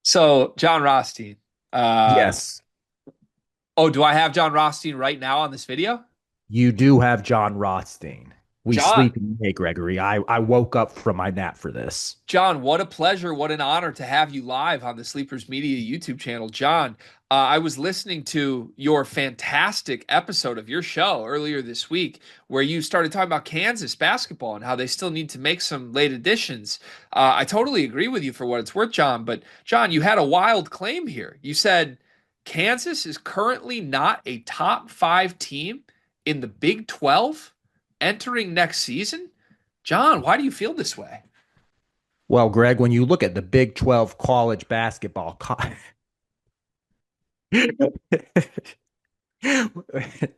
So, Jon Rothstein. Uh, Yes, oh, do I have Jon Rothstein right now on this video? you do have Jon Rothstein. We John, sleep in Hey Gregory. I woke up from my nap for this. John, what a pleasure, what an honor to have you live on the Sleepers Media YouTube channel. John, I was listening to your fantastic episode of your show earlier this week where you started talking about Kansas basketball and how they still need to make some late additions. I totally agree with you for what it's worth, John, but John, you had a wild claim here. You said Kansas is currently not a top five team in the Big 12 entering next season. John, why do you feel this way? Well, Greg, when you look at the Big 12 college basketball, all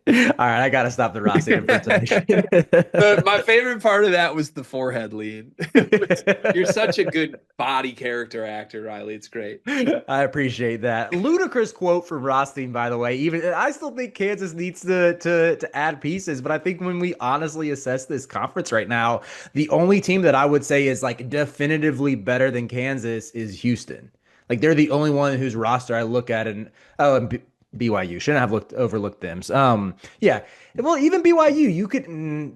right, I gotta stop the Rothstein impersonation. My favorite part of that was the forehead lean. You're such a good body character actor, Riley. It's great. I appreciate that. Ludicrous quote from Rothstein, by the way. Even I still think Kansas needs to add pieces, but I think when we honestly assess this conference right now, the only team that I would say is like definitively better than Kansas is Houston. Like they're the only one whose roster I look at and BYU shouldn't have overlooked them. Yeah. Well, even BYU,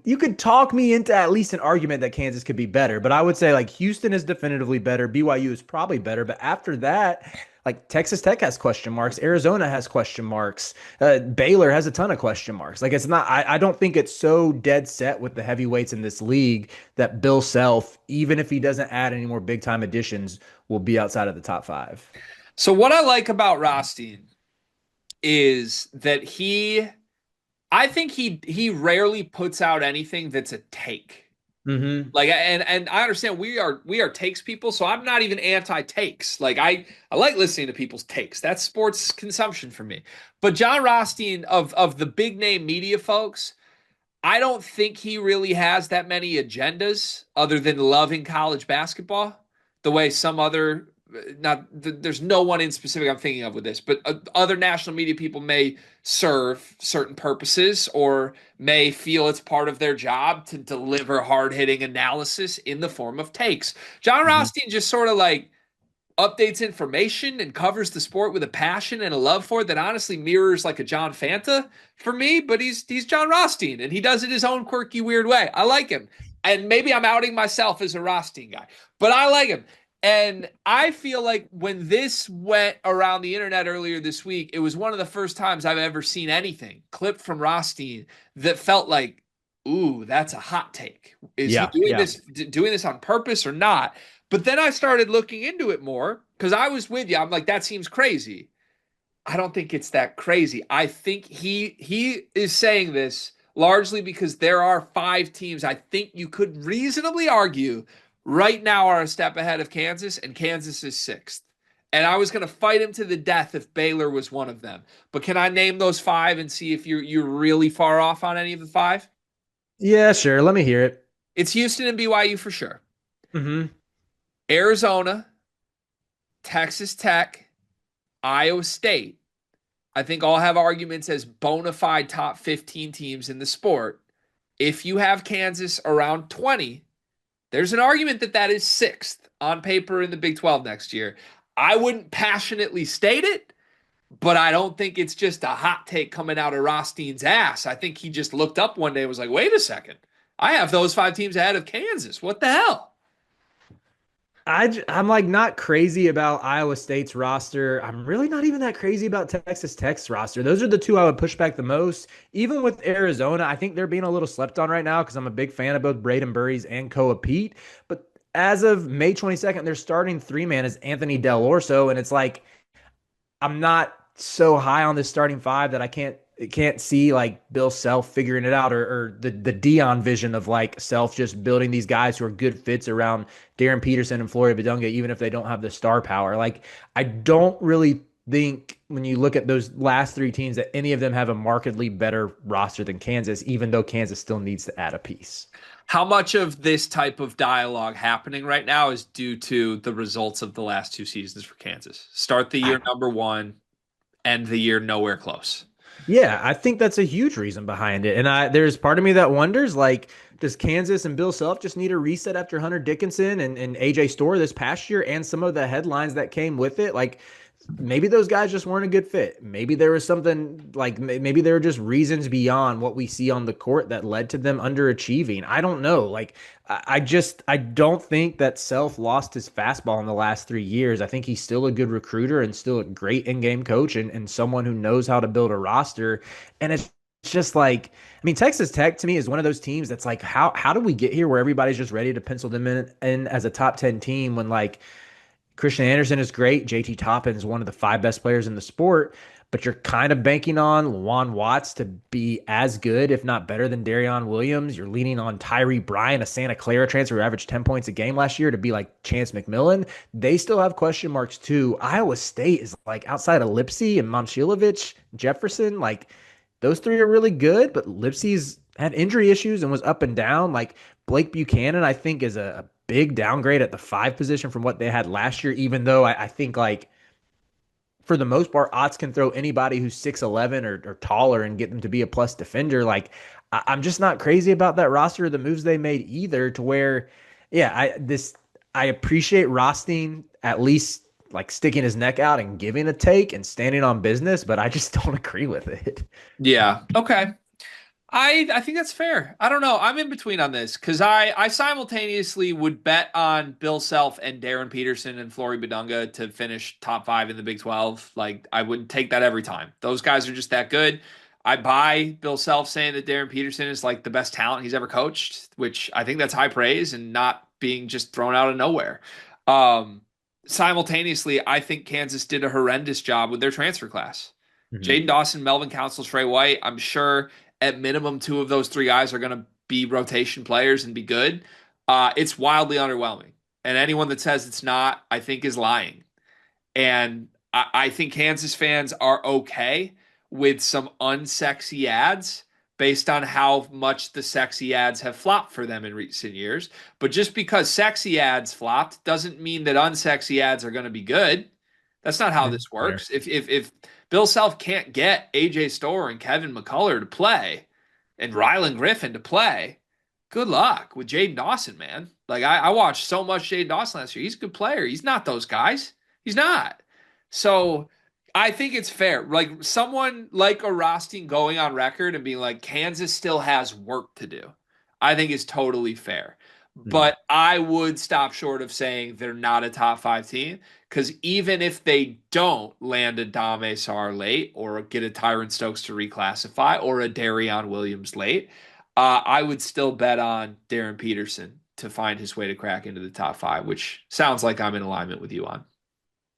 you could talk me into at least an argument that Kansas could be better, but I would say like Houston is definitively better. BYU is probably better, but after that, like Texas Tech has question marks, Arizona has question marks, Baylor has a ton of question marks. Like it's not, I don't think it's so dead set with the heavyweights in this league that Bill Self, even if he doesn't add any more big time additions, will be outside of the top five. So what I like about Rothstein is that I think he rarely puts out anything that's a take. Hmm. Like and I understand we are takes people, so I'm not even anti-takes. Like I like listening to people's takes. That's sports consumption for me. But John Rothstein of the big name media folks, I don't think he really has that many agendas other than loving college basketball, the way some other not there's no one in specific I'm thinking of with this, but other national media people may serve certain purposes or may feel it's part of their job to deliver hard-hitting analysis in the form of takes. John Hmm. Rothstein just sort of like updates information and covers the sport with a passion and a love for it that honestly mirrors like a John Fanta for me, but he's Jon Rothstein and he does it his own quirky weird way. I like him. And maybe I'm outing myself as a Rothstein guy, but I like him. And I feel like when this went around the internet earlier this week, it was one of the first times I've ever seen anything clipped from Rothstein that felt like, ooh, that's a hot take. Is he Yeah, yeah. doing this on purpose or not? But then I started looking into it more because I was with you. I'm like, that seems crazy. I don't think it's that crazy. I think he is saying this largely because there are five teams I think you could reasonably argue right now are a step ahead of Kansas, and Kansas is sixth. And I was going to fight him to the death if Baylor was one of them. But can I name those five and see if you're really far off on any of the five? Yeah, sure. Let me hear it. It's Houston and BYU for sure. Hmm. Arizona, Texas Tech, Iowa State, I think all have arguments as bona fide top 15 teams in the sport. If you have Kansas around 20, there's an argument that that is sixth on paper in the Big 12 next year. I wouldn't passionately state it, but I don't think it's just a hot take coming out of Rothstein's ass. I think he just looked up one day and was like, wait a second. I have those five teams ahead of Kansas. What the hell? I'm like not crazy about Iowa State's roster. I'm really not even that crazy about Texas Tech's roster. Those are the two I would push back the most. Even with Arizona, I think they're being a little slept on right now because I'm a big fan of both Braden Burries and Koa Pete. But as of May 22nd, their starting three man is Anthony Del Orso, and it's like I'm not so high on this starting five that I can't see like Bill Self figuring it out or the Dion vision of like Self just building these guys who are good fits around Darren Peterson and Flory Badunga, even if they don't have the star power. Like I don't really think when you look at those last three teams that any of them have a markedly better roster than Kansas, even though Kansas still needs to add a piece. How much of this type of dialogue happening right now is due to the results of the last two seasons for Kansas? Start the year number one, end the year nowhere close. Yeah, I think that's a huge reason behind it. And there's part of me that wonders like does Kansas and Bill Self just need a reset after Hunter Dickinson and AJ Storr this past year and some of the headlines that came with it? Like maybe those guys just weren't a good fit. Maybe there was something like maybe there were just reasons beyond what we see on the court that led to them underachieving. I don't know. Like I don't think that Self lost his fastball in the last 3 years. I think he's still a good recruiter and still a great in-game coach and someone who knows how to build a roster. And it's just like, I mean, Texas Tech to me is one of those teams that's like, how do we get here where everybody's just ready to pencil them in as a top 10 team when like Christian Anderson is great. JT Toppin is one of the five best players in the sport, but you're kind of banking on Juan Watts to be as good, if not better, than Darion Williams. You're leaning on Tyree Bryan, a Santa Clara transfer who averaged 10 points a game last year, to be like Chance McMillan. They still have question marks too. Iowa State is like outside of Lipsy and Momcilovic, Jefferson, like those three are really good, but Lipsy's had injury issues and was up and down. Like Blake Buchanan, I think, is a big downgrade at the five position from what they had last year, even though I think like for the most part, Otts can throw anybody who's 6'11 or taller and get them to be a plus defender. Like I'm just not crazy about that roster or the moves they made either, to where, yeah, I appreciate Rothstein at least like sticking his neck out and giving a take and standing on business, but I just don't agree with it. Yeah. Okay. I think that's fair. I don't know. I'm in between on this because I simultaneously would bet on Bill Self and Darren Peterson and Flory Badunga to finish top five in the Big 12. Like I would take that every time. Those guys are just that good. I buy Bill Self saying that Darren Peterson is like the best talent he's ever coached, which I think that's high praise and not being just thrown out of nowhere. Um, Simultaneously, I think Kansas did a horrendous job with their transfer class. Mhm. Jaden Dawson, Melvin Council, Trey White. I'm sure at minimum two of those three guys are going to be rotation players and be good. It's wildly underwhelming. And anyone that says it's not, I think, is lying. And I think Kansas fans are okay with some unsexy ads based on how much the sexy ads have flopped for them in recent years. But just because sexy ads flopped doesn't mean that unsexy ads are going to be good. That's not how Yeah, this fair. works. If Bill Self can't get AJ Storr and Kevin McCullough to play and Rylan Griffin to play, good luck with Jaden Dawson, man. Like I watched so much Jaden Dawson last year. He's a good player. He's not those guys. He's not. So I think it's fair. Like someone like a Rothstein going on record and being like, Kansas still has work to do, I think is totally fair. Mhm. But I would stop short of saying they're not a top five team because even if they don't land a Dame Sar late or get a Tyron Stokes to reclassify or a Darion Williams late, I would still bet on Darren Peterson to find his way to crack into the top five, which sounds like I'm in alignment with you on.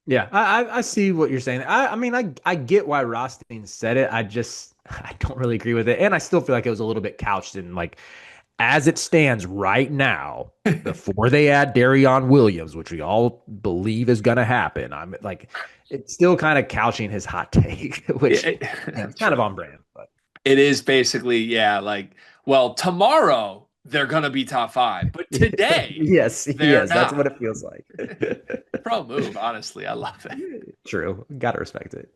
Yeah, I see what you're saying. I mean I get why Rothstein said it. I just I don't really agree with it, and I still feel like it was a little bit couched in like as it stands right now. Before they add Darion Williams, which we all believe is going to happen, I'm like it's still kind of couching his hot take, which it's kind True. of on brand. But It is basically, yeah, like, well, tomorrow they're going to be top five, but today yes, they're yes, that's what not. it feels like. Pro move, honestly. I love it. True, gotta respect it.